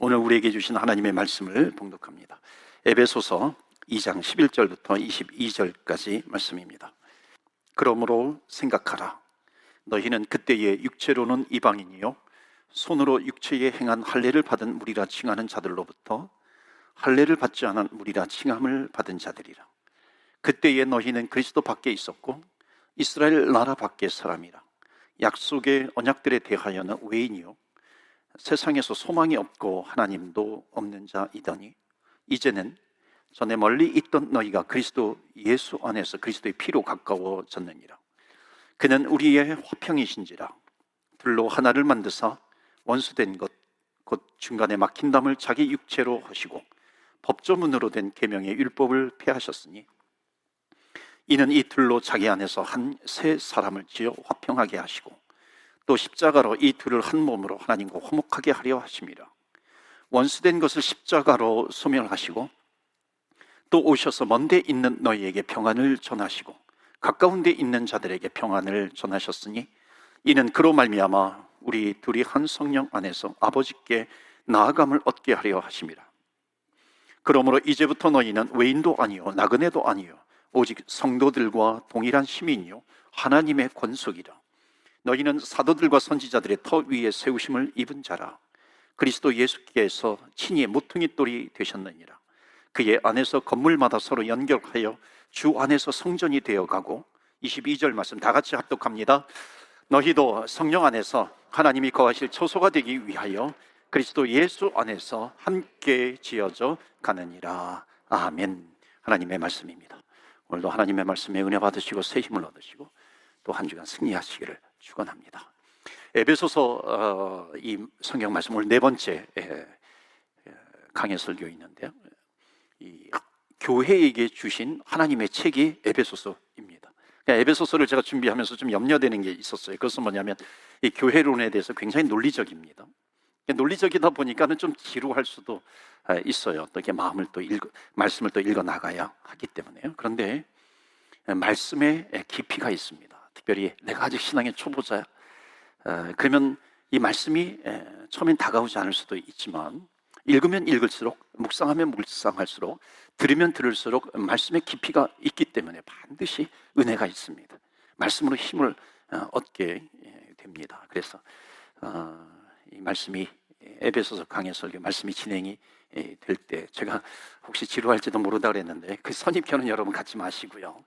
오늘 우리에게 주신 하나님의 말씀을 봉독합니다. 에베소서 2장 11절부터 22절까지 말씀입니다. 그러므로 생각하라. 너희는 그때의 육체로는 이방인이요 손으로 육체에 행한 할례를 받은 무리라 칭하는 자들로부터 할례를 받지 않은 무리라 칭함을 받은 자들이라. 그때에 너희는 그리스도 밖에 있었고 이스라엘 나라 밖의 사람이라. 약속의 언약들에 대하여는 외인이요 세상에서 소망이 없고 하나님도 없는 자이더니 이제는 전에 멀리 있던 너희가 그리스도 예수 안에서 그리스도의 피로 가까워졌느니라. 그는 우리의 화평이신지라. 둘로 하나를 만드사 원수된 것 곧 중간에 막힌 담을 자기 육체로 하시고 법조문으로 된 계명의 율법을 폐하셨으니 이는 이 둘로 자기 안에서 한 새 사람을 지어 화평하게 하시고 또 십자가로 이 둘을 한 몸으로 하나님과 화목하게 하려 하심이라. 원수된 것을 십자가로 소멸하시고 또 오셔서 먼데 있는 너희에게 평안을 전하시고 가까운 데 있는 자들에게 평안을 전하셨으니 이는 그로 말미암아 우리 둘이 한 성령 안에서 아버지께 나아감을 얻게 하려 하심이라. 그러므로 이제부터 너희는 외인도 아니요 나그네도 아니요 오직 성도들과 동일한 시민이요 하나님의 권속이라. 너희는 사도들과 선지자들의 터 위에 세우심을 입은 자라. 그리스도 예수께서 친히 모퉁이 돌이 되셨느니라. 그의 안에서 건물마다 서로 연결하여 주 안에서 성전이 되어가고 22절 말씀 다 같이 합독합니다. 너희도 성령 안에서 하나님이 거하실 처소가 되기 위하여 그리스도 예수 안에서 함께 지어져 가느니라. 아멘. 하나님의 말씀입니다. 오늘도 하나님의 말씀에 은혜 받으시고 새 힘을 얻으시고 또 한 주간 승리하시기를 축원합니다. 에베소서 이 성경 말씀 오늘 네 번째 강해 설교 있는데요. 이 교회에게 주신 하나님의 책이 에베소서입니다. 그러니까 에베소서를 제가 준비하면서 좀 염려되는 게 있었어요. 그것은 뭐냐면 이 교회론에 대해서 굉장히 논리적입니다. 논리적이다 보니까는 좀 지루할 수도 있어요. 또 이렇게 말씀을 또 읽어 나가야 하기 때문에요. 그런데 말씀에 깊이가 있습니다. 특별히 내가 아직 신앙의 초보자야. 그러면 이 말씀이 처음엔 다가오지 않을 수도 있지만 읽으면 읽을수록 묵상하면 묵상할수록 들으면 들을수록 말씀의 깊이가 있기 때문에 반드시 은혜가 있습니다. 말씀으로 힘을 얻게 됩니다. 그래서 이 말씀이 에베소서 강해 설교 말씀이 진행이 될 때 제가 혹시 지루할지도 모르다 그랬는데 그 선입견은 여러분 갖지 마시고요.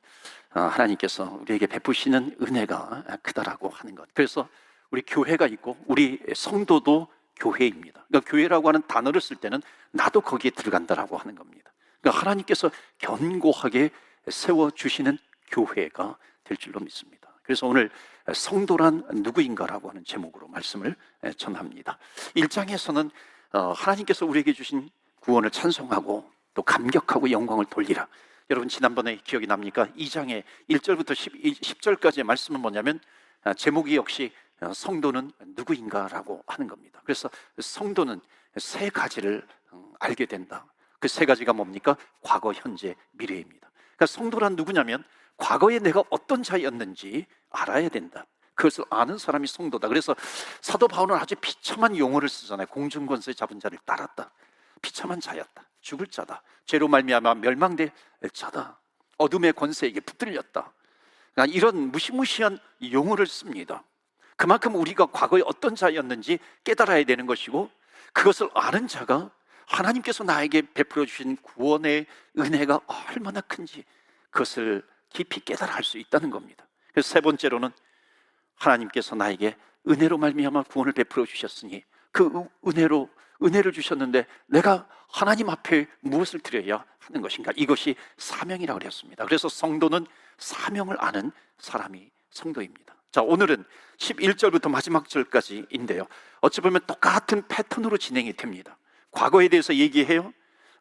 하나님께서 우리에게 베푸시는 은혜가 크다라고 하는 것. 그래서 우리 교회가 있고 우리 성도도 교회입니다. 그러니까 교회라고 하는 단어를 쓸 때는 나도 거기에 들어간다라고 하는 겁니다. 그러니까 하나님께서 견고하게 세워주시는 교회가 될 줄로 믿습니다. 그래서 오늘 성도란 누구인가라고 하는 제목으로 말씀을 전합니다. 1장에서는 하나님께서 우리에게 주신 구원을 찬송하고 또 감격하고 영광을 돌리라. 여러분 지난번에 기억이 납니까? 2장의 1절부터 10절까지의 말씀은 뭐냐면 제목이 역시 성도는 누구인가라고 하는 겁니다. 그래서 성도는 세 가지를 알게 된다. 그 세 가지가 뭡니까? 과거, 현재, 미래입니다. 그러니까 성도란 누구냐면 과거에 내가 어떤 자였는지 알아야 된다. 그것을 아는 사람이 성도다. 그래서 사도 바울은 아주 비참한 용어를 쓰잖아요. 공중권세 잡은 자를 따랐다. 비참한 자였다. 죽을 자다. 죄로 말미암아 멸망될 자다. 어둠의 권세에게 붙들렸다. 그러니까 이런 무시무시한 용어를 씁니다. 그만큼 우리가 과거에 어떤 자였는지 깨달아야 되는 것이고 그것을 아는 자가 하나님께서 나에게 베풀어 주신 구원의 은혜가 얼마나 큰지 그것을 깊이 깨달아 할 수 있다는 겁니다. 그래서 세 번째로는 하나님께서 나에게 은혜로 말미암아 구원을 베풀어 주셨으니 그 은혜를 주셨는데 내가 하나님 앞에 무엇을 드려야 하는 것인가? 이것이 사명이라고 그랬습니다. 그래서 성도는 사명을 아는 사람이 성도입니다. 자, 오늘은 11절부터 마지막 절까지인데요. 어찌 보면 똑같은 패턴으로 진행이 됩니다. 과거에 대해서 얘기해요.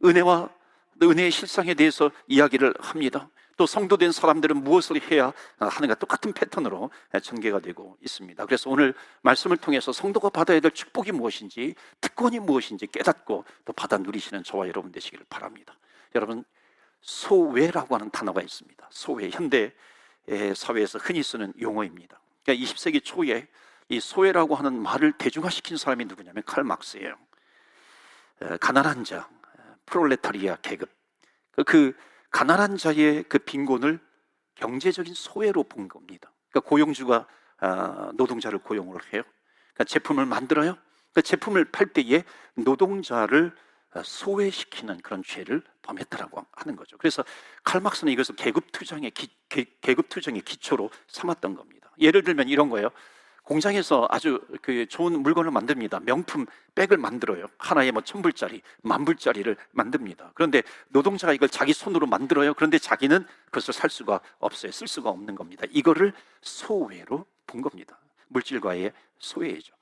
은혜의 실상에 대해서 이야기를 합니다. 또 성도된 사람들은 무엇을 해야 하는가 똑같은 패턴으로 전개가 되고 있습니다. 그래서 오늘 말씀을 통해서 성도가 받아야 될 축복이 무엇인지 특권이 무엇인지 깨닫고 또 받아 누리시는 저와 여러분 되시기를 바랍니다. 여러분 소외라고 하는 단어가 있습니다. 소외, 현대 사회에서 흔히 쓰는 용어입니다. 그러니까 20세기 초에 이 소외라고 하는 말을 대중화시킨 사람이 누구냐면 칼 막스예요. 가난한 자, 프롤레타리아 계급, 그 가난한 자의 그 빈곤을 경제적인 소외로 본 겁니다. 그러니까 고용주가 노동자를 고용을 해요. 그러니까 제품을 만들어요. 그 제품을 팔 때에 노동자를 소외시키는 그런 죄를 범했다라고 하는 거죠. 그래서 칼 막스는 이것을 계급 투쟁의 기초로 삼았던 겁니다. 예를 들면 이런 거예요. 공장에서 아주 그 좋은 물건을 만듭니다. 명품 백을 만들어요. 하나에 뭐 1,000불짜리, 10,000불짜리를 만듭니다. 그런데 노동자가 이걸 자기 손으로 만들어요. 그런데 자기는 그것을 살 수가 없어요. 쓸 수가 없는 겁니다. 이거를 소외로 본 겁니다. 물질과의 소외죠.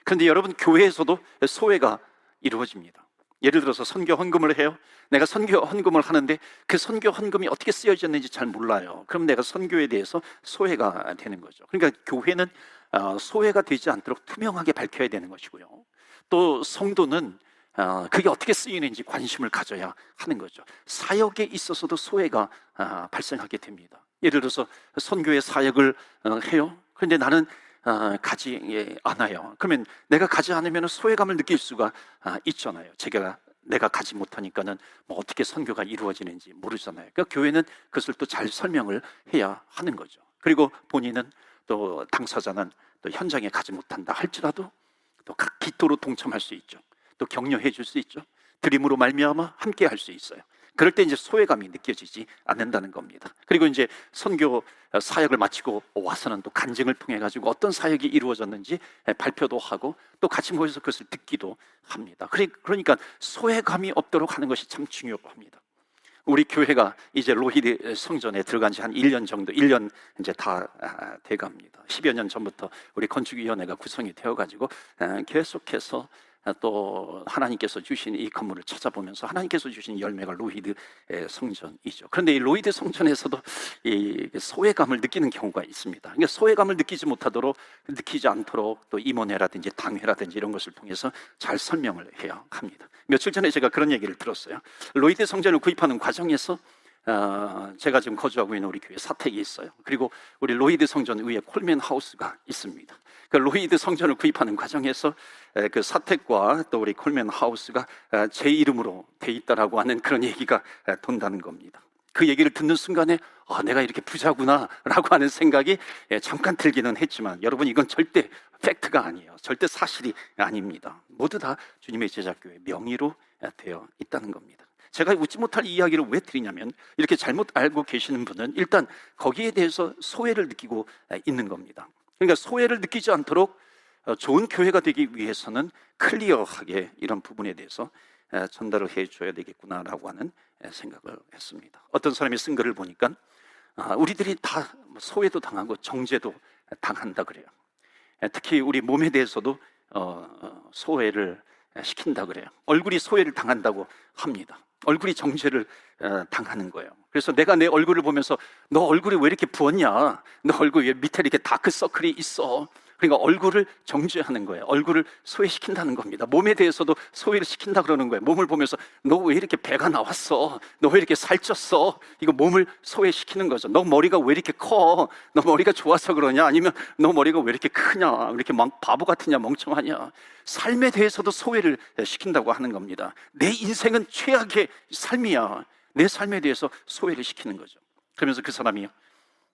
그런데 여러분, 교회에서도 소외가 이루어집니다. 예를 들어서 선교 헌금을 해요. 내가 선교 헌금을 하는데 그 선교 헌금이 어떻게 쓰여졌는지 잘 몰라요. 그럼 내가 선교에 대해서 소외가 되는 거죠. 그러니까 교회는 소외가 되지 않도록 투명하게 밝혀야 되는 것이고요. 또 성도는 그게 어떻게 쓰이는지 관심을 가져야 하는 거죠. 사역에 있어서도 소외가 발생하게 됩니다. 예를 들어서 선교의 사역을 해요. 그런데 나는 가지 않아요. 그러면 내가 가지 않으면 소외감을 느낄 수가 있잖아요. 내가 가지 못하니까는 뭐 어떻게 선교가 이루어지는지 모르잖아요. 그러니까 교회는 그것을 또 잘 설명을 해야 하는 거죠. 그리고 본인은 또 당사자는 또 현장에 가지 못한다 할지라도 또 각 기도로 동참할 수 있죠. 또 격려해 줄 수 있죠. 드림으로 말미암아 함께 할 수 있어요. 그럴 때 이제 소외감이 느껴지지 않는다는 겁니다. 그리고 이제 선교 사역을 마치고 와서는 또 간증을 통해 가지고 어떤 사역이 이루어졌는지 발표도 하고 또 같이 모여서 그것을 듣기도 합니다. 그러니까 소외감이 없도록 하는 것이 참 중요합니다. 우리 교회가 이제 로히드 성전에 들어간 지 한 1년 정도, 1년 이제 다 돼갑니다. 10여 년 전부터 우리 건축위원회가 구성이 되어가지고 계속해서 또 하나님께서 주신 이 건물을 찾아보면서 하나님께서 주신 열매가 로히드 성전이죠. 그런데 이 로히드 성전에서도 이 소외감을 느끼는 경우가 있습니다. 그러니까 소외감을 느끼지 않도록 또 임원회라든지 당회라든지 이런 것을 통해서 잘 설명을 해야 합니다. 며칠 전에 제가 그런 얘기를 들었어요. 로히드 성전을 구입하는 과정에서 제가 지금 거주하고 있는 우리 교회 사택이 있어요. 그리고 우리 로히드 성전 위에 콜맨 하우스가 있습니다. 그 로히드 성전을 구입하는 과정에서 그 사택과 또 우리 콜맨 하우스가 제 이름으로 돼 있다라고 하는 그런 얘기가 돈다는 겁니다. 그 얘기를 듣는 순간에 내가 이렇게 부자구나 라고 하는 생각이 잠깐 들기는 했지만 여러분, 이건 절대 팩트가 아니에요. 절대 사실이 아닙니다. 모두 다 주님의 제자교회 명의로 되어 있다는 겁니다. 제가 웃지 못할 이야기를 왜 드리냐면, 이렇게 잘못 알고 계시는 분은 일단 거기에 대해서 소외를 느끼고 있는 겁니다. 그러니까 소외를 느끼지 않도록 좋은 교회가 되기 위해서는 클리어하게 이런 부분에 대해서 전달을 해줘야 되겠구나라고 하는 생각을 했습니다. 어떤 사람이 쓴 글을 보니까 우리들이 다 소외도 당하고 정죄도 당한다 그래요. 특히 우리 몸에 대해서도 소외를 시킨다 그래요. 얼굴이 소외를 당한다고 합니다. 얼굴이 정죄를 당하는 거예요. 그래서 내가 내 얼굴을 보면서 너 얼굴이 왜 이렇게 부었냐? 너 얼굴 왜 밑에 이렇게 다크서클이 있어? 그러니까 얼굴을 정죄하는 거예요. 얼굴을 소외시킨다는 겁니다. 몸에 대해서도 소외를 시킨다 그러는 거예요. 몸을 보면서 너 왜 이렇게 배가 나왔어? 너 왜 이렇게 살쪘어? 이거 몸을 소외시키는 거죠. 너 머리가 왜 이렇게 커? 너 머리가 좋아서 그러냐? 아니면 너 머리가 왜 이렇게 크냐? 왜 이렇게 바보 같으냐? 멍청하냐? 삶에 대해서도 소외를 시킨다고 하는 겁니다. 내 인생은 최악의 삶이야. 내 삶에 대해서 소외를 시키는 거죠. 그러면서 그 사람이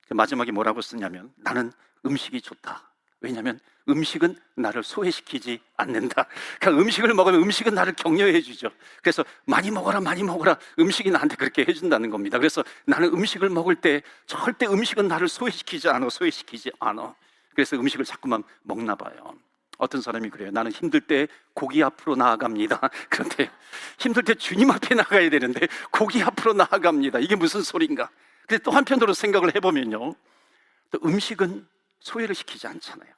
마지막에 뭐라고 쓰냐면, 나는 음식이 좋다. 왜냐하면 음식은 나를 소외시키지 않는다. 그러니까 음식을 먹으면 음식은 나를 격려해 주죠. 그래서 많이 먹어라, 많이 먹어라. 음식이 나한테 그렇게 해준다는 겁니다. 그래서 나는 음식을 먹을 때 절대 음식은 나를 소외시키지 않아. 그래서 음식을 자꾸만 먹나 봐요. 어떤 사람이 그래요. 나는 힘들 때 고기 앞으로 나아갑니다. 그런데 힘들 때 주님 앞에 나가야 되는데 고기 앞으로 나아갑니다. 이게 무슨 소린가? 근데 또 한편으로 생각을 해보면요, 또 음식은 소외를 시키지 않잖아요.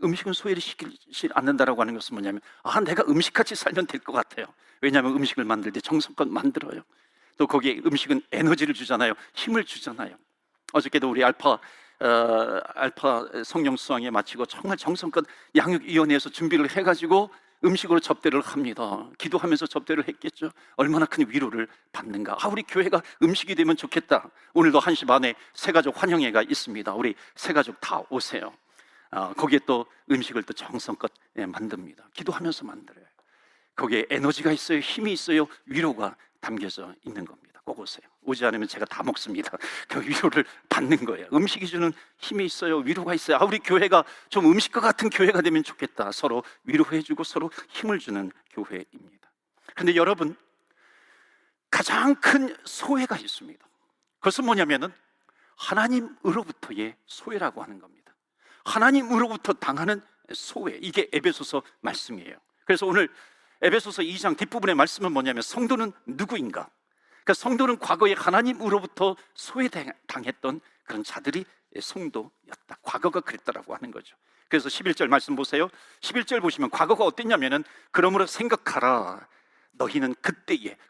음식은 소외를 시키지 않는다라고 하는 것은 뭐냐면, 내가 음식같이 살면 될 것 같아요. 왜냐하면 음식을 만들 때 정성껏 만들어요. 또 거기에 음식은 에너지를 주잖아요. 힘을 주잖아요. 어저께도 우리 알파 성령 수양회 마치고 정말 정성껏 양육위원회에서 준비를 해가지고 음식으로 접대를 합니다. 기도하면서 접대를 했겠죠. 얼마나 큰 위로를 받는가. 우리 교회가 음식이 되면 좋겠다. 오늘도 1시 반에 새가족 환영회가 있습니다. 우리 새가족 다 오세요. 거기에 또 음식을 또 정성껏 만듭니다. 기도하면서 만들어요. 거기에 에너지가 있어요, 힘이 있어요, 위로가 담겨져 있는 겁니다. 꼭 오세요. 오지 않으면 제가 다 먹습니다. 그 위로를 받는 거예요. 음식이 주는 힘이 있어요, 위로가 있어요. 우리 교회가 좀 음식과 같은 교회가 되면 좋겠다. 서로 위로해주고 서로 힘을 주는 교회입니다. 그런데 여러분, 가장 큰 소외가 있습니다. 그것은 뭐냐면은 하나님으로부터의 소외라고 하는 겁니다. 하나님으로부터 당하는 소외, 이게 에베소서 말씀이에요. 그래서 오늘 에베소서 2장 뒷부분의 말씀은 뭐냐면 성도는 누구인가? 그러니까 성도는 과거에 하나님으로부터 소외당했던 그런 자들이 성도였다. 과거가 그랬다라고 하는 거죠. 그래서 11절 말씀 보세요. 11절 보시면 과거가 어땠냐면은 그러므로 생각하라. 너희는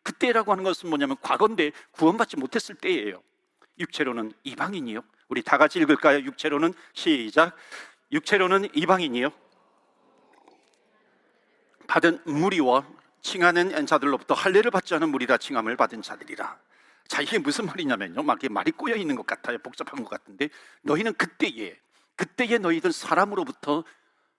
그때라고 하는 것은 뭐냐면 과거인데 구원받지 못했을 때예요. 육체로는 이방인이요. 우리 다 같이 읽을까요? 육체로는 시작. 육체로는 이방인이요. 받은 무리와 칭하는 자들로부터 할례를 받지 않은 무리라 칭함을 받은 자들이라. 자, 이게 무슨 말이냐면요, 막 말이 꼬여 있는 것 같아요. 복잡한 것 같은데, 너희는 그때에 너희들 사람으로부터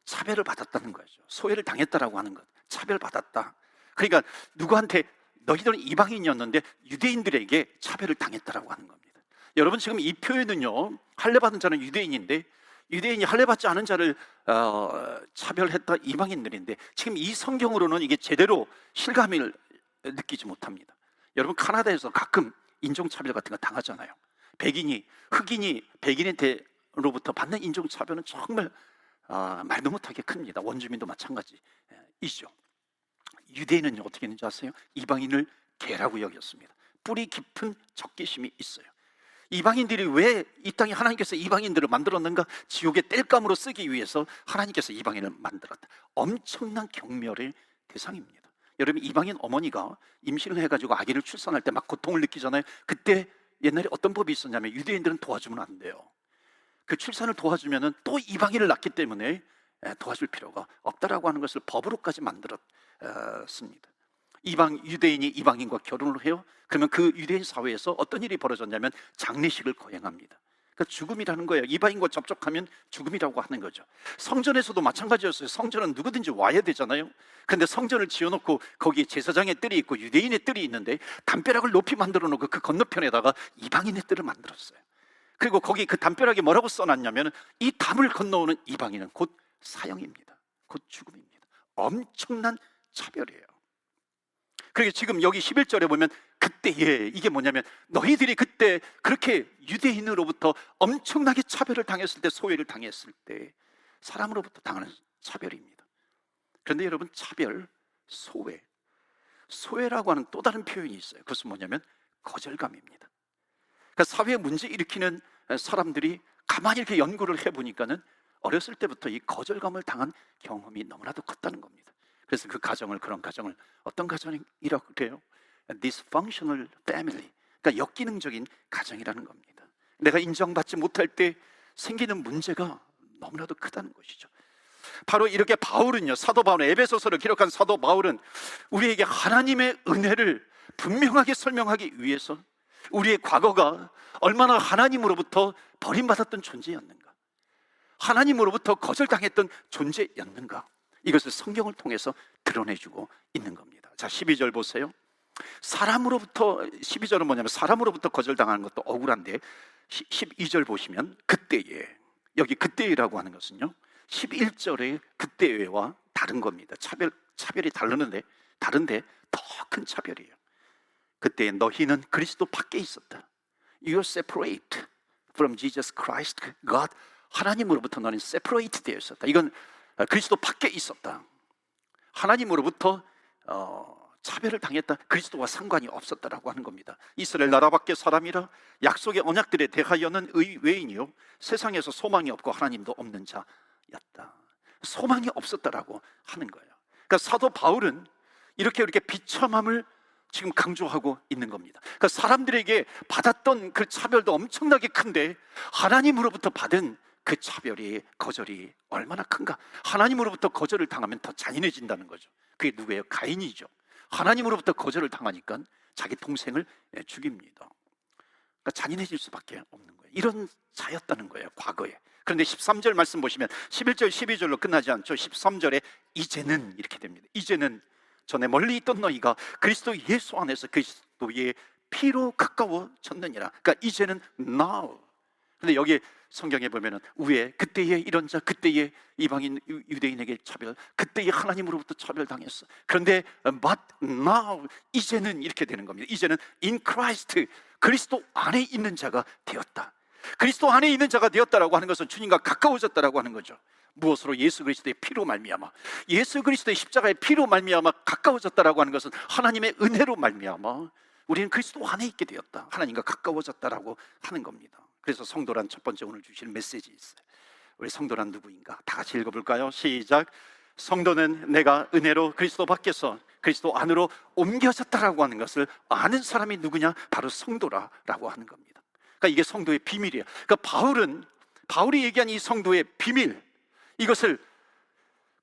차별을 받았다는 거죠. 소외를 당했다라고 하는 것, 차별받았다. 그러니까 누구한테? 너희들은 이방인이었는데 유대인들에게 차별을 당했다라고 하는 겁니다. 여러분, 지금 이 표현은요, 할례 받은 자는 유대인인데 유대인이 할례 받지 않은 자를 차별했다, 이방인들인데 지금 이 성경으로는 이게 제대로 실감을 느끼지 못합니다. 여러분, 카나다에서 가끔 인종차별 같은 거 당하잖아요. 백인이 흑인이 백인한테로부터 받는 인종차별은 정말 말도 못하게 큽니다. 원주민도 마찬가지이죠. 유대인은 어떻게 했는지 아세요? 이방인을 개라고 여겼습니다. 뿌리 깊은 적개심이 있어요. 이방인들이 왜 이 땅에 하나님께서 이방인들을 만들었는가? 지옥의 땔감으로 쓰기 위해서 하나님께서 이방인을 만들었다. 엄청난 경멸의 대상입니다. 여러분, 이방인 어머니가 임신을 해가지고 아기를 출산할 때 막 고통을 느끼잖아요. 그때 옛날에 어떤 법이 있었냐면 유대인들은 도와주면 안 돼요. 그 출산을 도와주면은 또 이방인을 낳기 때문에 도와줄 필요가 없다라고 하는 것을 법으로까지 만들었습니다. 유대인이 이방인과 결혼을 해요. 그러면 그 유대인 사회에서 어떤 일이 벌어졌냐면 장례식을 거행합니다. 그러니까 죽음이라는 거예요. 이방인과 접촉하면 죽음이라고 하는 거죠. 성전에서도 마찬가지였어요. 성전은 누구든지 와야 되잖아요. 그런데 성전을 지어놓고 거기에 제사장의 뜰이 있고 유대인의 뜰이 있는데 담벼락을 높이 만들어 놓고 그 건너편에다가 이방인의 뜰을 만들었어요. 그리고 거기 그 담벼락에 뭐라고 써놨냐면 이 담을 건너오는 이방인은 곧 사형입니다. 곧 죽음입니다. 엄청난 차별이에요. 그리고 지금 여기 11절에 보면 그때에, 이게 뭐냐면 너희들이 그때 그렇게 유대인으로부터 엄청나게 차별을 당했을 때, 소외를 당했을 때 사람으로부터 당하는 차별입니다. 그런데 여러분, 차별, 소외라고 하는 또 다른 표현이 있어요. 그것은 뭐냐면 거절감입니다. 그러니까 사회에 문제 일으키는 사람들이 가만히 이렇게 연구를 해보니까는 어렸을 때부터 이 거절감을 당한 경험이 너무나도 컸다는 겁니다. 그래서 그런 가정을 어떤 가정이라고 그래요? Dysfunctional family. 그러니까 역기능적인 가정이라는 겁니다. 내가 인정받지 못할 때 생기는 문제가 너무나도 크다는 것이죠. 바로 이렇게 바울은요, 사도 바울은, 에베소서를 기록한 사도 바울은 우리에게 하나님의 은혜를 분명하게 설명하기 위해서 우리의 과거가 얼마나 하나님으로부터 버림받았던 존재였는가, 하나님으로부터 거절당했던 존재였는가, 이것을 성경을 통해서 드러내주고 있는 겁니다. 자, 12절 보세요. 12절은 뭐냐면 사람으로부터 거절당하는 것도 억울한데 12절 보시면 그때에, 여기 그때라고 하는 것은요 11절의 그때와 다른 겁니다. 차별이 다른데 더 큰 차별이에요. 그때 너희는 그리스도 밖에 있었다. You are separate from Jesus Christ, God. 하나님으로부터 너는 separate 되어 있었다. 이건 그리스도 밖에 있었다. 하나님으로부터 차별을 당했다. 그리스도와 상관이 없었다라고 하는 겁니다. 이스라엘 나라 밖의 사람이라 약속의 언약들에 대하여는 의외인이요 세상에서 소망이 없고 하나님도 없는 자였다. 소망이 없었다라고 하는 거예요. 그러니까 사도 바울은 이렇게 비참함을 지금 강조하고 있는 겁니다. 그러니까 사람들에게 받았던 그 차별도 엄청나게 큰데 하나님으로부터 받은 그 차별이, 거절이 얼마나 큰가. 하나님으로부터 거절을 당하면 더 잔인해진다는 거죠. 그게 누구예요? 가인이죠. 하나님으로부터 거절을 당하니까 자기 동생을 죽입니다. 그러니까 잔인해질 수밖에 없는 거예요. 이런 자였다는 거예요, 과거에. 그런데 13절 말씀 보시면 11절, 12절로 끝나지 않죠. 13절에 이제는 이렇게 됩니다. 이제는 전에 멀리 있던 너희가 그리스도 예수 안에서 그리스도의 피로 가까워졌느니라. 그러니까 이제는 now. 근데 여기 성경에 보면은 위에 그때의 이런 자, 그때의 이방인 유대인에게 차별, 그때의 하나님으로부터 차별당했어. 그런데 but now, 이제는 이렇게 되는 겁니다. 이제는 in Christ, 그리스도 안에 있는 자가 되었다. 그리스도 안에 있는 자가 되었다라고 하는 것은 주님과 가까워졌다라고 하는 거죠. 무엇으로? 예수 그리스도의 피로 말미암아. 예수 그리스도의 십자가의 피로 말미암아 가까워졌다라고 하는 것은 하나님의 은혜로 말미암아 우리는 그리스도 안에 있게 되었다. 하나님과 가까워졌다라고 하는 겁니다. 그래서 성도란 첫 번째 오늘 주시는 메시지 있어요. 우리 성도란 누구인가? 다 같이 읽어볼까요? 시작. 성도는 내가 은혜로 그리스도 밖에서 그리스도 안으로 옮겨졌다라고 하는 것을 아는 사람이 누구냐? 바로 성도라라고 하는 겁니다. 그러니까 이게 성도의 비밀이에요. 그러니까 바울이 얘기한 이 성도의 비밀, 이것을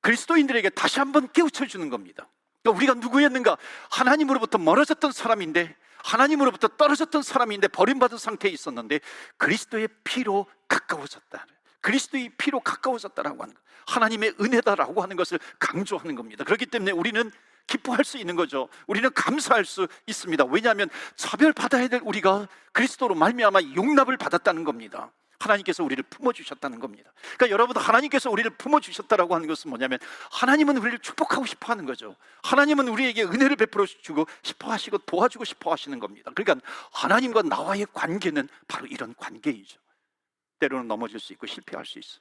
그리스도인들에게 다시 한번 깨우쳐 주는 겁니다. 그러니까 우리가 누구였는가? 하나님으로부터 멀어졌던 사람인데, 하나님으로부터 떨어졌던 사람인데, 버림받은 상태에 있었는데 그리스도의 피로 가까워졌다. 그리스도의 피로 가까워졌다라고 하는 것, 하나님의 은혜다라고 하는 것을 강조하는 겁니다. 그렇기 때문에 우리는 기뻐할 수 있는 거죠. 우리는 감사할 수 있습니다. 왜냐하면 차별받아야 될 우리가 그리스도로 말미암아 용납을 받았다는 겁니다. 하나님께서 우리를 품어주셨다는 겁니다. 그러니까 여러분, 하나님께서 우리를 품어주셨다라고 하는 것은 뭐냐면 하나님은 우리를 축복하고 싶어 하는 거죠. 하나님은 우리에게 은혜를 베풀어 주고 싶어 하시고 도와주고 싶어 하시는 겁니다. 그러니까 하나님과 나와의 관계는 바로 이런 관계이죠. 때로는 넘어질 수 있고 실패할 수 있어요.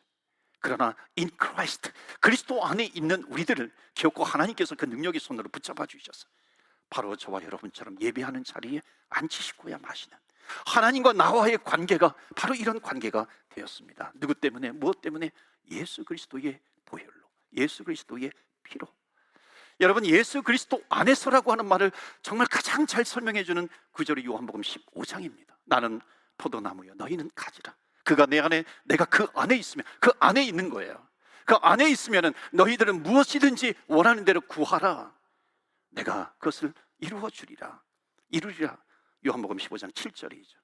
그러나 in Christ, 그리스도 안에 있는 우리들을 기억고 하나님께서 그 능력의 손으로 붙잡아 주셔서 바로 저와 여러분처럼 예배하는 자리에 앉히시고야 마시는 하나님과 나와의 관계가 바로 이런 관계가 되었습니다. 누구 때문에? 무엇 때문에? 예수 그리스도의 보혈로, 예수 그리스도의 피로. 여러분, 예수 그리스도 안에서라고 하는 말을 정말 가장 잘 설명해 주는 구절이 요한복음 15장입니다. 나는 포도나무여 너희는 가지라. 그가 내 안에, 내가 그 안에 있으면, 그 안에 있는 거예요. 그 안에 있으면 너희들은 무엇이든지 원하는 대로 구하라. 내가 그것을 이루어 주리라. 이루리라. 요한복음 15장 7절이죠.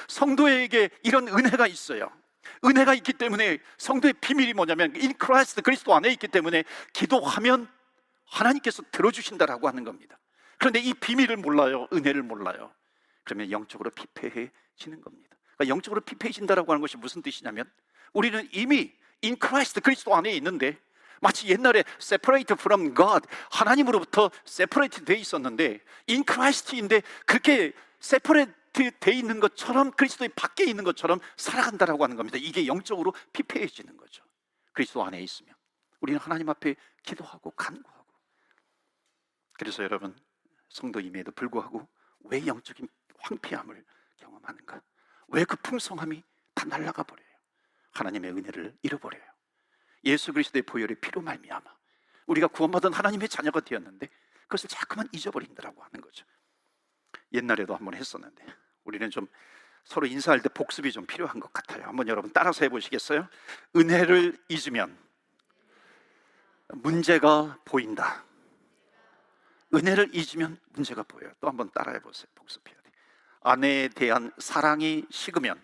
성도에게 이런 은혜가 있어요. 은혜가 있기 때문에 성도의 비밀이 뭐냐면 in Christ, 그리스도 안에 있기 때문에 기도하면 하나님께서 들어주신다라고 하는 겁니다. 그런데 이 비밀을 몰라요. 은혜를 몰라요. 그러면 영적으로 피폐해지는 겁니다. 그러니까 영적으로 피폐해진다라고 하는 것이 무슨 뜻이냐면 우리는 이미 in Christ, 그리스도 안에 있는데 마치 옛날에 separate from God, 하나님으로부터 separate 돼 있었는데 in Christ인데 그렇게 separate 돼 있는 것처럼, 그리스도의 밖에 있는 것처럼 살아간다라고 하는 겁니다. 이게 영적으로 피폐해지는 거죠. 그리스도 안에 있으면 우리는 하나님 앞에 기도하고 간구하고. 그래서 여러분, 성도임에도 불구하고 왜 영적인 황폐함을 경험하는가? 왜 그 풍성함이 다 날아가 버려요? 하나님의 은혜를 잃어버려요. 예수 그리스도의 보혈의 피로 말미암아 우리가 구원받은 하나님의 자녀가 되었는데 그것을 자꾸만 잊어버린다라고 하는 거죠. 옛날에도 한번 했었는데 우리는 좀 서로 인사할 때 복습이 좀 필요한 것 같아요. 한번 여러분 따라서 해보시겠어요? 은혜를 잊으면 문제가 보인다. 은혜를 잊으면 문제가 보여요. 또 한번 따라해 보세요. 복습해야 돼. 아내에 대한 사랑이 식으면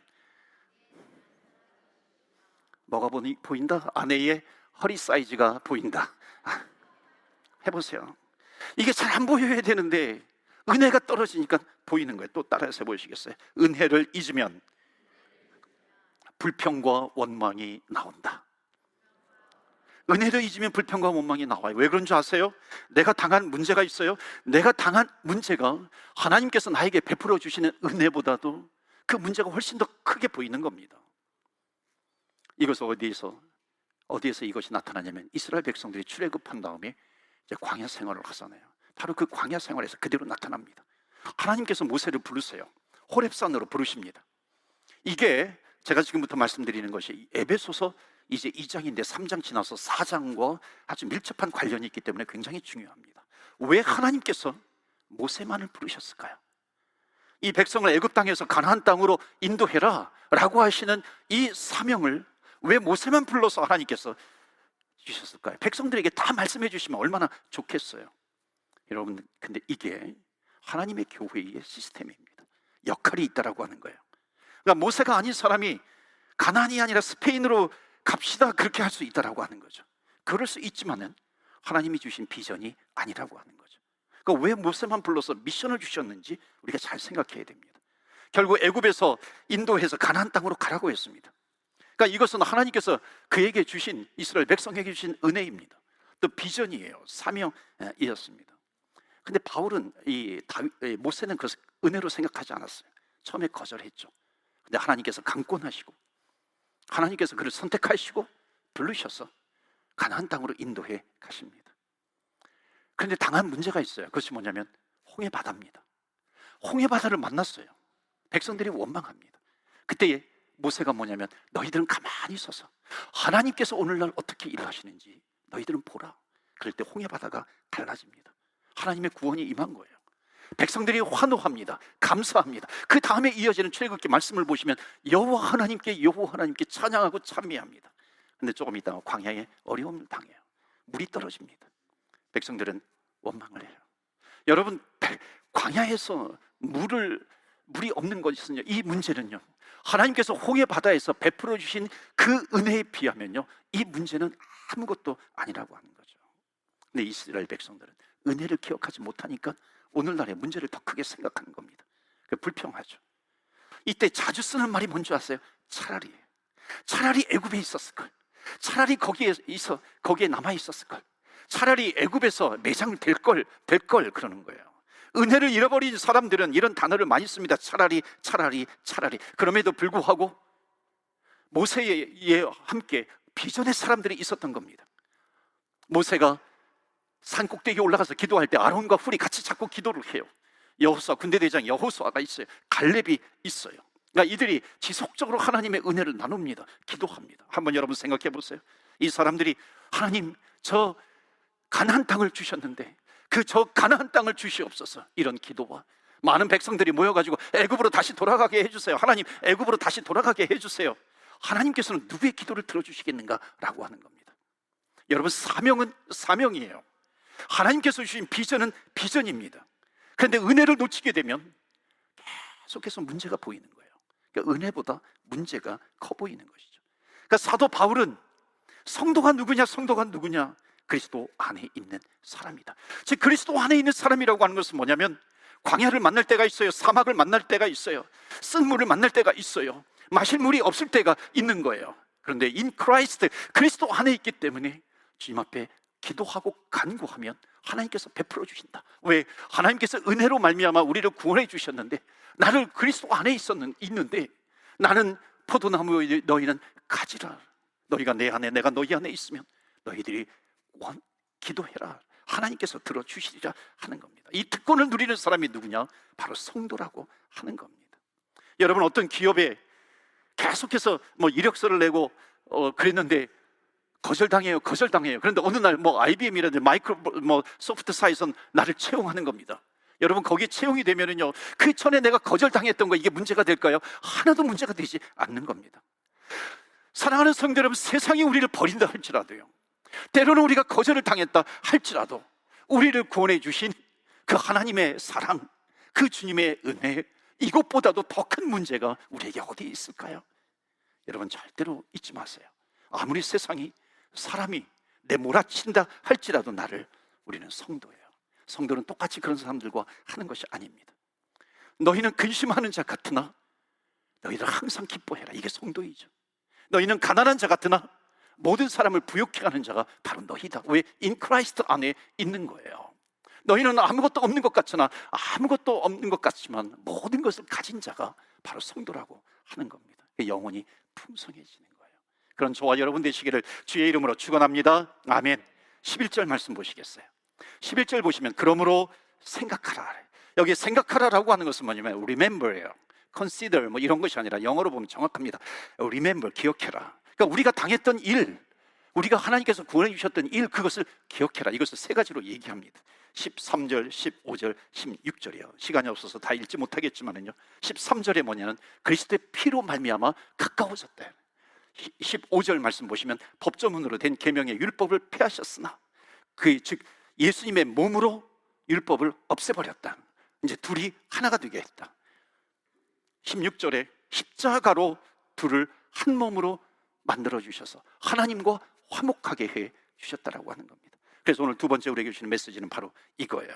뭐가 보인다? 아내의 허리 사이즈가 보인다. 해보세요. 이게 잘 안 보여야 되는데 은혜가 떨어지니까 보이는 거예요. 또 따라서 해보시겠어요? 은혜를 잊으면 불평과 원망이 나온다. 은혜를 잊으면 불평과 원망이 나와요. 왜 그런 줄 아세요? 내가 당한 문제가 있어요. 내가 당한 문제가 하나님께서 나에게 베풀어 주시는 은혜보다도 그 문제가 훨씬 더 크게 보이는 겁니다. 이것은 어디에서 이것이 나타나냐면 이스라엘 백성들이 출애굽한 다음에 이제 광야 생활을 하잖아요. 바로 그 광야 생활에서 그대로 나타납니다. 하나님께서 모세를 부르세요. 호렙산으로 부르십니다. 이게 제가 지금부터 말씀드리는 것이 에베소서 이제 2장인데 3장 지나서 4장과 아주 밀접한 관련이 있기 때문에 굉장히 중요합니다. 왜 하나님께서 모세만을 부르셨을까요? 이 백성을 애굽 땅에서 가나안 땅으로 인도해라 라고 하시는 이 사명을 왜 모세만 불러서 하나님께서 주셨을까요? 백성들에게 다 말씀해 주시면 얼마나 좋겠어요. 여러분, 근데 이게 하나님의 교회의 시스템입니다. 역할이 있다라고 하는 거예요. 그러니까 모세가 아닌 사람이 가나안이 아니라 스페인으로 갑시다 그렇게 할 수 있다라고 하는 거죠. 그럴 수 있지만은 하나님이 주신 비전이 아니라고 하는 거죠. 그러니까 왜 모세만 불러서 미션을 주셨는지 우리가 잘 생각해야 됩니다. 결국 애굽에서 인도해서 가나안 땅으로 가라고 했습니다. 그러니까 이것은 하나님께서 그에게 주신, 이스라엘 백성에게 주신 은혜입니다. 또 비전이에요. 사명이었습니다. 근데 바울은 모세는 그 은혜로 생각하지 않았어요. 처음에 거절했죠. 근데 하나님께서 강권하시고 하나님께서 그를 선택하시고 부르셔서 가나안 땅으로 인도해 가십니다. 그런데 당한 문제가 있어요. 그것이 뭐냐면 홍해바다입니다. 홍해바다를 만났어요. 백성들이 원망합니다. 그때 모세가 뭐냐면 너희들은 가만히 서서 하나님께서 오늘날 어떻게 일하시는지 너희들은 보라. 그럴 때 홍해바다가 달라집니다. 하나님의 구원이 임한 거예요. 백성들이 환호합니다. 감사합니다. 그 다음에 이어지는 출애굽기 말씀을 보시면 여호와 하나님께 찬양하고 찬미합니다. 근데 조금 있다가 광야에 어려움을 당해요. 물이 떨어집니다. 백성들은 원망을 해요. 여러분, 광야에서 물이 없는 것은요, 이 문제는요, 하나님께서 홍해 바다에서 베풀어 주신 그 은혜에 비하면요, 이 문제는 아무것도 아니라고 하는 거죠. 근데 이스라엘 백성들은 은혜를 기억하지 못하니까 오늘날의 문제를 더 크게 생각하는 겁니다. 불평하죠. 이때 자주 쓰는 말이 뭔지 아세요? 차라리 애굽에 있었을 걸. 차라리 거기에 남아 있었을 걸. 차라리 애굽에서 매장될 걸 그러는 거예요. 은혜를 잃어버린 사람들은 이런 단어를 많이 씁니다. 차라리. 그럼에도 불구하고 모세에 함께 비전의 사람들이 있었던 겁니다. 모세가 산 꼭대기에 올라가서 기도할 때 아론과 훌이 같이 잡고 기도를 해요. 여호수아, 군대대장 여호수아가 있어요. 갈렙이 있어요. 그러니까 이들이 지속적으로 하나님의 은혜를 나눕니다. 기도합니다. 한번 여러분 생각해 보세요. 이 사람들이 하나님, 저 가나안 땅을 주셨는데 저 가나안 땅을 주시옵소서, 이런 기도와 많은 백성들이 모여가지고 애굽으로 다시 돌아가게 해주세요. 하나님, 애굽으로 다시 돌아가게 해주세요. 하나님께서는 누구의 기도를 들어주시겠는가라고 하는 겁니다. 여러분, 사명은 사명이에요. 하나님께서 주신 비전은 비전입니다. 그런데 은혜를 놓치게 되면 계속해서 문제가 보이는 거예요. 그러니까 은혜보다 문제가 커 보이는 것이죠. 그러니까 사도 바울은 성도가 누구냐? 그리스도 안에 있는 사람이다. 즉, 그리스도 안에 있는 사람이라고 하는 것은 뭐냐면 광야를 만날 때가 있어요. 사막을 만날 때가 있어요. 쓴 물을 만날 때가 있어요. 마실 물이 없을 때가 있는 거예요. 그런데 in Christ, 그리스도 안에 있기 때문에 주님 앞에 기도하고 간구하면 하나님께서 베풀어 주신다. 왜? 하나님께서 은혜로 말미암아 우리를 구원해 주셨는데, 나를 그리스도 안에 있는데 나는 포도나무, 너희는 가지라. 너희가 내 안에, 내가 너희 안에 있으면 너희들이 기도해라. 하나님께서 들어주시리라 하는 겁니다. 이 특권을 누리는 사람이 누구냐? 바로 성도라고 하는 겁니다. 여러분, 어떤 기업에 계속해서 이력서를 내고 그랬는데 거절당해요. 그런데 어느 날 IBM이라든지 소프트사에서 나를 채용하는 겁니다. 여러분, 거기에 채용이 되면은요, 그 전에 내가 거절당했던 거, 이게 문제가 될까요? 하나도 문제가 되지 않는 겁니다. 사랑하는 성도 여러분, 세상이 우리를 버린다 할지라도요, 때로는 우리가 거절을 당했다 할지라도 우리를 구원해 주신 그 하나님의 사랑, 그 주님의 은혜, 이것보다도 더 큰 문제가 우리에게 어디 있을까요? 여러분, 절대로 잊지 마세요. 아무리 세상이, 사람이 내몰아친다 할지라도 우리는 성도예요. 성도는 똑같이 그런 사람들과 하는 것이 아닙니다. 너희는 근심하는 자 같으나 너희들 항상 기뻐해라. 이게 성도이죠. 너희는 가난한 자 같으나 모든 사람을 부욕해 하는 자가 바로 너희다. 왜? in Christ 안에 있는 거예요. 너희는 아무것도 없는 것 같지만 모든 것을 가진 자가 바로 성도라고 하는 겁니다. 영혼이 풍성해지는 거예요. 그런 저와 여러분 되시기를 주의 이름으로 축원합니다. 아멘. 11절 말씀 보시겠어요? 11절 보시면 그러므로 생각하라. 여기 생각하라라고 하는 것은 뭐냐면 remember예요. consider 이런 것이 아니라 영어로 보면 정확합니다. remember, 기억해라. 그러니까 우리가 당했던 일, 우리가 하나님께서 구원해 주셨던 일, 그것을 기억해라. 이것을 세 가지로 얘기합니다. 13절, 15절, 16절이요. 시간이 없어서 다 읽지 못하겠지만은요, 13절에 뭐냐면 그리스도의 피로 말미암아 가까워졌다. 15절 말씀 보시면 법조문으로 된 계명의 율법을 폐하셨으나 즉 예수님의 몸으로 율법을 없애버렸다. 이제 둘이 하나가 되게 했다. 16절에 십자가로 둘을 한 몸으로 만들어 주셔서 하나님과 화목하게 해 주셨다라고 하는 겁니다. 그래서 오늘 두 번째 우리에게 주시는 메시지는 바로 이거예요.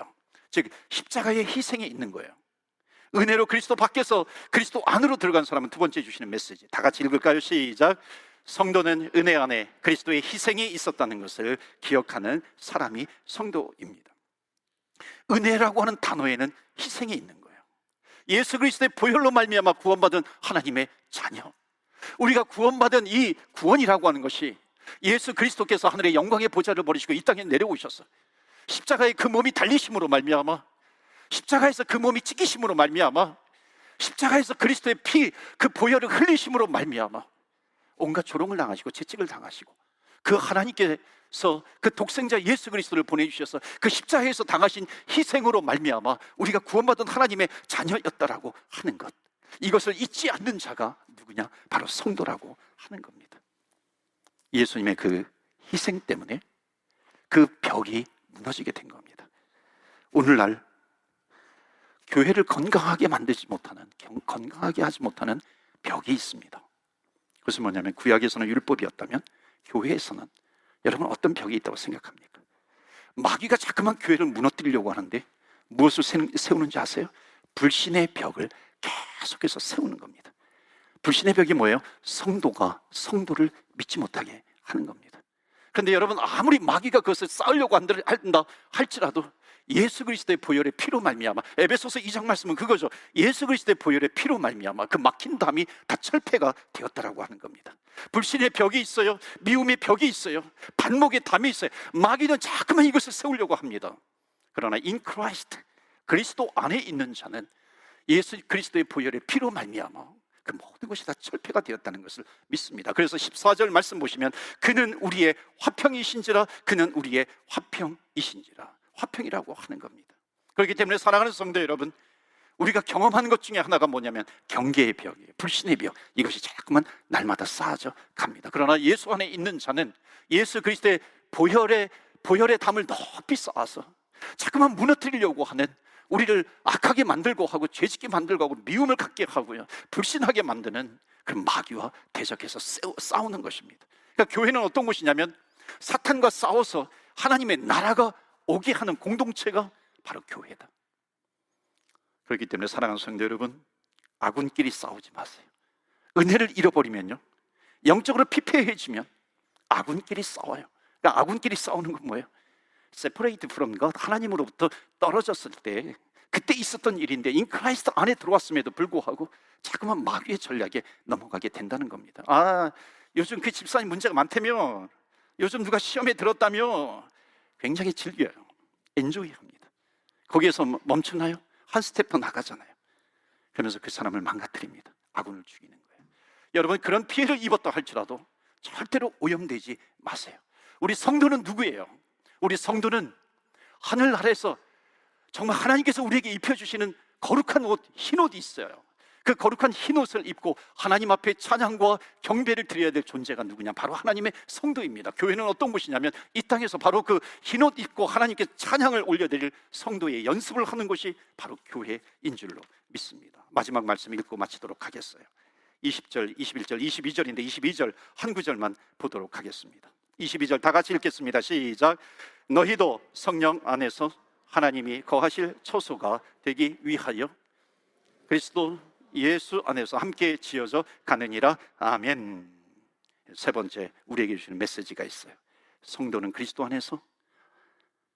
즉 십자가의 희생이 있는 거예요. 은혜로 그리스도 밖에서 그리스도 안으로 들어간 사람은 두 번째 주시는 메시지. 다 같이 읽을까요? 시작. 성도는 은혜 안에 그리스도의 희생이 있었다는 것을 기억하는 사람이 성도입니다. 은혜라고 하는 단어에는 희생이 있는 거예요. 예수 그리스도의 보혈로 말미암아 구원받은 하나님의 자녀, 우리가 구원받은 이 구원이라고 하는 것이 예수 그리스도께서 하늘의 영광의 보좌를 버리시고 이 땅에 내려오셔서 십자가의 그 몸이 달리심으로 말미암아, 십자가에서 그 몸이 찢기심으로 말미암아, 십자가에서 그리스도의 피, 그 보혈을 흘리심으로 말미암아 온갖 조롱을 당하시고 채찍을 당하시고 그 하나님께서 그 독생자 예수 그리스도를 보내주셔서 그 십자가에서 당하신 희생으로 말미암아 우리가 구원받은 하나님의 자녀였다라고 하는 것, 이것을 잊지 않는 자가 누구냐? 바로 성도라고 하는 겁니다. 예수님의 그 희생 때문에 그 벽이 무너지게 된 겁니다. 오늘날 교회를 건강하게 만들지 못하는, 건강하게 하지 못하는 벽이 있습니다. 그것은 뭐냐면 구약에서는 율법이었다면 교회에서는 여러분 어떤 벽이 있다고 생각합니까? 마귀가 자꾸만 교회를 무너뜨리려고 하는데 무엇을 세우는지 아세요? 불신의 벽을 계속해서 세우는 겁니다. 불신의 벽이 뭐예요? 성도가 성도를 믿지 못하게 하는 겁니다. 그런데 여러분 아무리 마귀가 그것을 쌓으려고 한다 할지라도 예수 그리스도의 보혈의 피로 말미암아, 에베소서 2장 말씀은 그거죠. 예수 그리스도의 보혈의 피로 말미암아 그 막힌 담이 다 철폐가 되었다라고 하는 겁니다. 불신의 벽이 있어요. 미움의 벽이 있어요. 반목의 담이 있어요. 마귀는 자꾸만 이것을 세우려고 합니다. 그러나 in Christ, 그리스도 안에 있는 자는 예수 그리스도의 보혈의 피로 말미암아 그 모든 것이 다 철폐가 되었다는 것을 믿습니다. 그래서 14절 말씀 보시면 그는 우리의 화평이신지라, 그는 우리의 화평이신지라, 화평이라고 하는 겁니다. 그렇기 때문에 사랑하는 성도 여러분, 우리가 경험하는 것 중에 하나가 뭐냐면 경계의 벽이에요. 불신의 벽, 이것이 자꾸만 날마다 쌓아져 갑니다. 그러나 예수 안에 있는 자는 예수 그리스도의 보혈의 담을 높이 쌓아서 자꾸만 무너뜨리려고 하는, 우리를 악하게 만들고 하고 죄짓게 만들고 하고 미움을 갖게 하고요 불신하게 만드는 그 마귀와 대적해서 싸우는 것입니다. 그러니까 교회는 어떤 곳이냐면 사탄과 싸워서 하나님의 나라가 오게 하는 공동체가 바로 교회다. 그렇기 때문에 사랑하는 성도 여러분, 아군끼리 싸우지 마세요. 은혜를 잃어버리면요, 영적으로 피폐해지면 아군끼리 싸워요. 그러니까 아군끼리 싸우는 건 뭐예요? separate from God, 하나님으로부터 떨어졌을 때 그때 있었던 일인데 인 크라이스트 안에 들어왔음에도 불구하고 자꾸만 마귀의 전략에 넘어가게 된다는 겁니다. 아, 요즘 그 집사님 문제가 많다며, 요즘 누가 시험에 들었다며, 굉장히 즐겨요. 엔조이합니다. 거기에서 멈추나요? 한 스텝 더 나가잖아요. 그러면서 그 사람을 망가뜨립니다. 아군을 죽이는 거예요. 여러분, 그런 피해를 입었다 할지라도 절대로 오염되지 마세요. 우리 성도는 누구예요? 우리 성도는 하늘 아래에서 정말 하나님께서 우리에게 입혀주시는 거룩한 옷, 흰 옷이 있어요. 그 거룩한 흰 옷을 입고 하나님 앞에 찬양과 경배를 드려야 될 존재가 누구냐? 바로 하나님의 성도입니다. 교회는 어떤 곳이냐면 이 땅에서 바로 그 흰 옷 입고 하나님께 찬양을 올려드릴 성도의 연습을 하는 것이 바로 교회인 줄로 믿습니다. 마지막 말씀 읽고 마치도록 하겠어요. 20절, 21절, 22절인데 22절 한 구절만 보도록 하겠습니다. 22절 다 같이 읽겠습니다. 시작. 너희도 성령 안에서 하나님이 거하실 처소가 되기 위하여 그리스도 예수 안에서 함께 지어져 가느니라. 아멘. 세 번째 우리에게 주시는 메시지가 있어요. 성도는 그리스도 안에서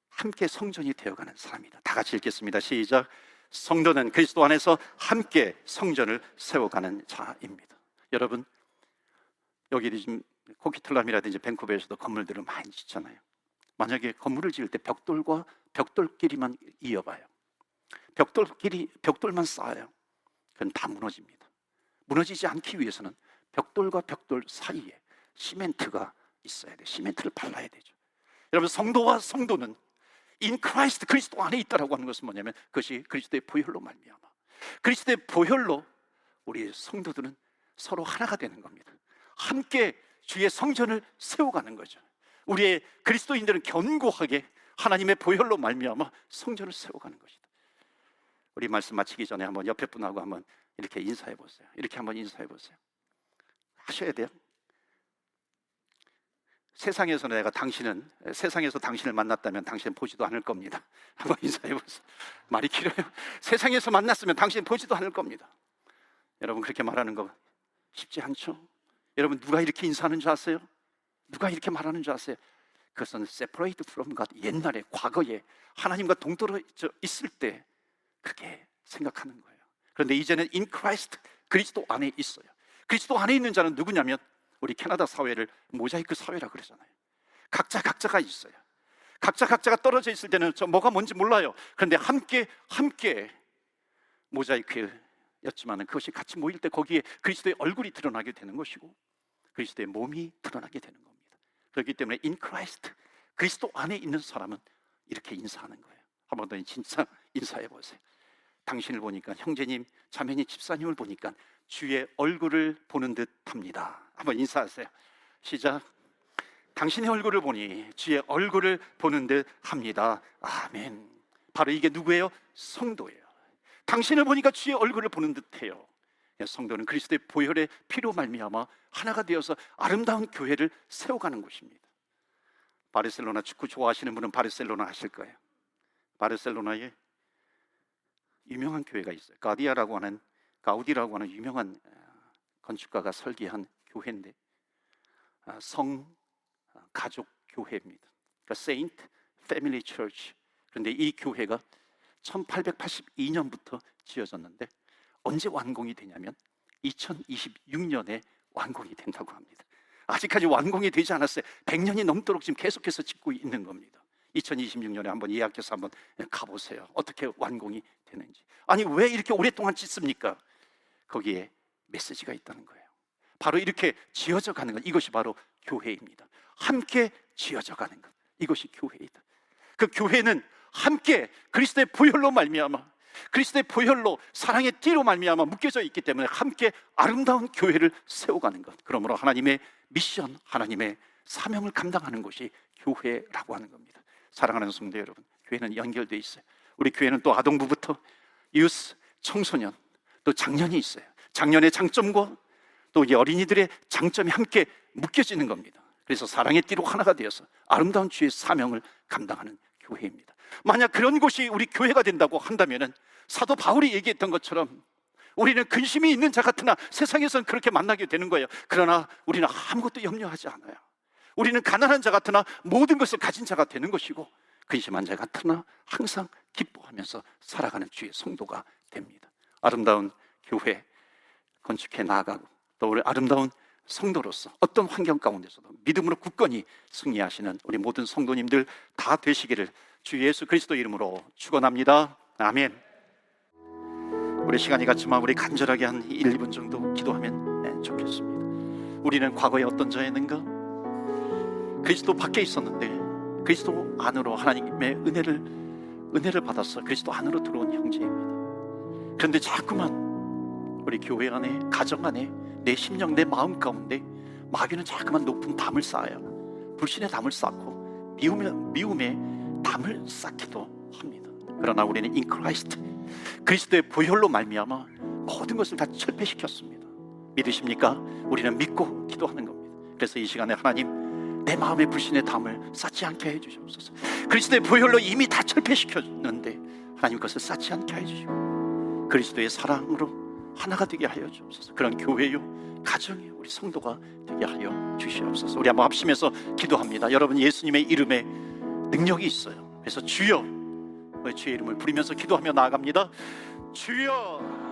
함께 성전이 되어가는 사람이다. 다 같이 읽겠습니다. 시작. 성도는 그리스도 안에서 함께 성전을 세워가는 자입니다. 여러분, 여기 지금 코키틀람이라든지 밴쿠버에서도 건물들을 많이 짓잖아요. 만약에 건물을 지을 때 벽돌과 벽돌끼리만 이어봐요. 벽돌만 쌓아요. 그건 다 무너집니다. 무너지지 않기 위해서는 벽돌과 벽돌 사이에 시멘트가 있어야 돼요. 시멘트를 발라야 되죠. 여러분, 성도와 성도는 in Christ, 그리스도 안에 있다라고 하는 것은 뭐냐면 그것이 그리스도의 보혈로 말미암아, 그리스도의 보혈로 우리 성도들은 서로 하나가 되는 겁니다. 함께 주의 성전을 세워가는 거죠. 우리의 그리스도인들은 견고하게 하나님의 보혈로 말미암아 성전을 세워가는 것이다. 우리 말씀 마치기 전에 한번 옆에 분하고 한번 이렇게 인사해 보세요. 이렇게 한번 인사해 보세요. 하셔야 돼요. 세상에서 당신을 만났다면 당신은 보지도 않을 겁니다. 한번 인사해 보세요. 말이 길어요. 세상에서 만났으면 당신은 보지도 않을 겁니다. 여러분, 그렇게 말하는 거 쉽지 않죠? 여러분, 누가 이렇게 인사하는 줄 아세요? 누가 이렇게 말하는 줄 아세요? 그것은 separate from God, 옛날에 과거에 하나님과 동떨어져 있을 때 그렇게 생각하는 거예요. 그런데 이제는 in Christ, 그리스도 안에 있어요. 그리스도 안에 있는 자는 누구냐면 우리 캐나다 사회를 모자이크 사회라 그러잖아요. 각자가 있어요. 각자가 떨어져 있을 때는 저 뭐가 뭔지 몰라요. 그런데 함께 모자이크였지만 그것이 같이 모일 때 거기에 그리스도의 얼굴이 드러나게 되는 것이고 그리스도의 몸이 드러나게 되는 겁니다. 그렇기 때문에 in Christ, 그리스도 안에 있는 사람은 이렇게 인사하는 거예요. 한 번 더 진짜 인사해 보세요. 당신을 보니까, 형제님, 자매님, 집사님을 보니까 주의 얼굴을 보는 듯 합니다. 한번 인사하세요. 시작. 당신의 얼굴을 보니 주의 얼굴을 보는 듯 합니다. 아멘. 바로 이게 누구예요? 성도예요. 당신을 보니까 주의 얼굴을 보는 듯해요. 성도는 그리스도의 보혈의 피로 말미암아 하나가 되어서 아름다운 교회를 세워가는 곳입니다. 바르셀로나 축구 좋아하시는 분은 바르셀로나 하실 거예요. 바르셀로나에 유명한 교회가 있어요. 가우디라고 하는 유명한 건축가가 설계한 교회인데 가족 교회입니다. 그러니까 Saint Family Church. 그런데 이 교회가 1882년부터 지어졌는데 언제 완공이 되냐면 2026년에 완공이 된다고 합니다. 아직까지 완공이 되지 않았어요. 100년이 넘도록 지금 계속해서 짓고 있는 겁니다. 2026년에 한번 예약해서 한번 가보세요. 어떻게 완공이 되는지. 아니, 왜 이렇게 오랫동안 짓습니까? 거기에 메시지가 있다는 거예요. 바로 이렇게 지어져 가는 것, 이것이 바로 교회입니다. 함께 지어져 가는 것, 이것이 교회이다. 그 교회는 함께 그리스도의 보혈로 말미암아, 그리스도의 보혈로 사랑의 띠로 말미암아 묶여져 있기 때문에 함께 아름다운 교회를 세워가는 것, 그러므로 하나님의 미션, 하나님의 사명을 감당하는 것이 교회라고 하는 겁니다. 사랑하는 성도 여러분, 교회는 연결되어 있어요. 우리 교회는 또 아동부부터 유스, 청소년, 또 장년이 있어요. 장년의 장점과 또 이 어린이들의 장점이 함께 묶여지는 겁니다. 그래서 사랑의 띠로 하나가 되어서 아름다운 주의 사명을 감당하는 교회입니다. 만약 그런 곳이 우리 교회가 된다고 한다면 사도 바울이 얘기했던 것처럼 우리는 근심이 있는 자 같으나 세상에서는 그렇게 만나게 되는 거예요. 그러나 우리는 아무것도 염려하지 않아요. 우리는 가난한 자 같으나 모든 것을 가진 자가 되는 것이고 근심한 자 같으나 항상 기뻐하면서 살아가는 주의 성도가 됩니다. 아름다운 교회 건축해 나아가고 또 우리 아름다운 성도로서 어떤 환경 가운데서도 믿음으로 굳건히 승리하시는 우리 모든 성도님들 다 되시기를 주 예수 그리스도 이름으로 축원합니다. 아멘. 우리 시간이 갔지만 우리 간절하게 한 1, 2분 정도 기도하면 좋겠습니다. 우리는 과거에 어떤 자였는가? 그리스도 밖에 있었는데 그리스도 안으로 하나님의 은혜를 받아서 그리스도 안으로 들어온 형제입니다. 그런데 자꾸만 우리 교회 안에, 가정 안에, 내 심령, 내 마음 가운데 마귀는 자꾸만 높은 담을 쌓아요. 불신의 담을 쌓고 미움의 담을 쌓기도 합니다. 그러나 우리는 in Christ, 그리스도의 보혈로 말미암아 모든 것을 다 철폐시켰습니다. 믿으십니까? 우리는 믿고 기도하는 겁니다. 그래서 이 시간에 하나님, 내 마음의 불신의 담을 쌓지 않게 해주시옵소서. 그리스도의 보혈로 이미 다 철폐시켰는데 하나님 그것을 쌓지 않게 해주시고 그리스도의 사랑으로 하나가 되게 하여 주옵소서. 그런 교회요, 가정이요, 우리 성도가 되게 하여 주시옵소서. 우리 한번 합심해서 기도합니다. 여러분, 예수님의 이름에 능력이 있어요. 그래서 주여, 주의 이름을 부르면서 기도하며 나아갑니다. 주여.